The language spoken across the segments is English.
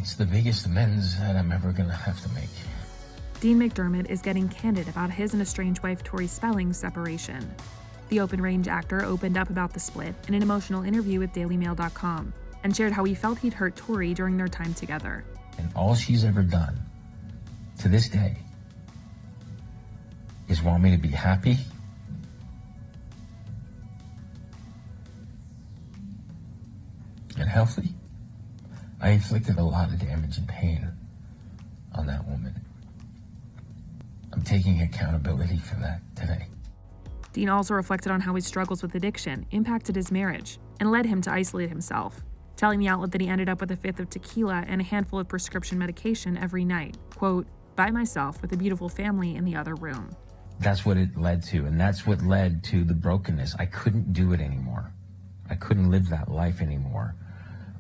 It's the biggest amends that I'm ever gonna have to make. Dean McDermott is getting candid about his and estranged wife Tori Spelling's separation. The open-range actor opened up about the split in an emotional interview with DailyMail.com and shared how he felt he'd hurt Tori during their time together. And all she's ever done, to this day, is want me to be happy and healthy. I inflicted a lot of damage and pain on that woman. I'm taking accountability for that today. Dean also reflected on how his struggles with addiction impacted his marriage and led him to isolate himself, telling the outlet that he ended up with a fifth of tequila and a handful of prescription medication every night, quote, by myself with a beautiful family in the other room. That's what it led to, and that's what led to the brokenness. I couldn't do it anymore. I couldn't live that life anymore.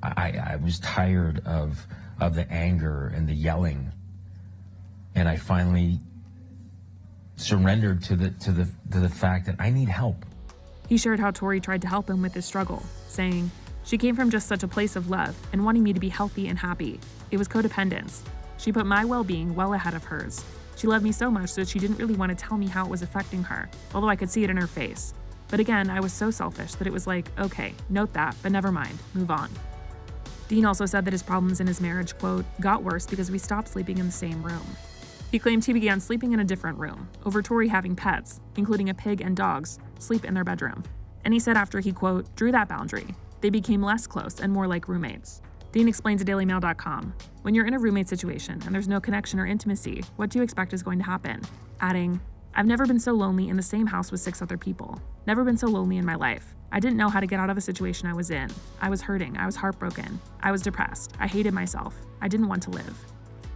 I was tired of the anger and the yelling, and I finally surrendered to the fact that I need help. He shared how Tori tried to help him with his struggle, saying, she came from just such a place of love and wanting me to be healthy and happy. It was codependence. She put my well-being well ahead of hers. She loved me so much that she didn't really want to tell me how it was affecting her, although I could see it in her face. But again, I was so selfish that it was like, okay, note that, but never mind, move on. Dean also said that his problems in his marriage, quote, got worse because we stopped sleeping in the same room. He claimed he began sleeping in a different room, over Tori having pets, including a pig and dogs, sleep in their bedroom. And he said after he, quote, drew that boundary, they became less close and more like roommates. Dean explained to DailyMail.com, when you're in a roommate situation and there's no connection or intimacy, what do you expect is going to happen? Adding, I've never been so lonely in the same house with 6 other people. Never been so lonely in my life. I didn't know how to get out of the situation I was in. I was hurting. I was heartbroken. I was depressed. I hated myself. I didn't want to live.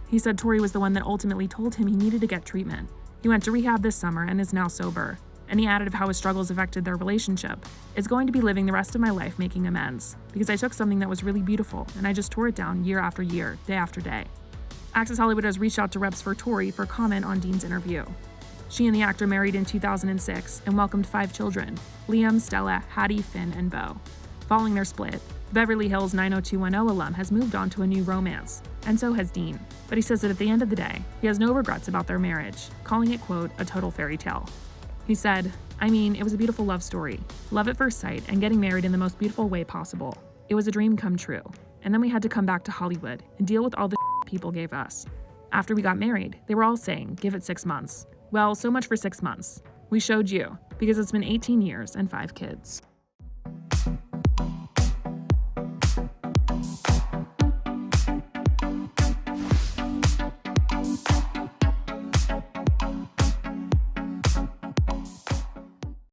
He said Tori was the one that ultimately told him he needed to get treatment. He went to rehab this summer and is now sober. And he added of how his struggles affected their relationship. It's going to be living the rest of my life making amends, because I took something that was really beautiful and I just tore it down year after year, day after day. Access Hollywood has reached out to reps for Tori for comment on Dean's interview. She and the actor married in 2006 and welcomed 5 children, Liam, Stella, Hattie, Finn, and Beau. Following their split, the Beverly Hills 90210 alum has moved on to a new romance, and so has Dean. But he says that at the end of the day, he has no regrets about their marriage, calling it, quote, a total fairy tale. He said, I mean, it was a beautiful love story, love at first sight, and getting married in the most beautiful way possible. It was a dream come true. And then we had to come back to Hollywood and deal with all the people gave us. After we got married, they were all saying, give it 6 months. Well, so much for 6 months. We showed you, because it's been 18 years and 5 kids.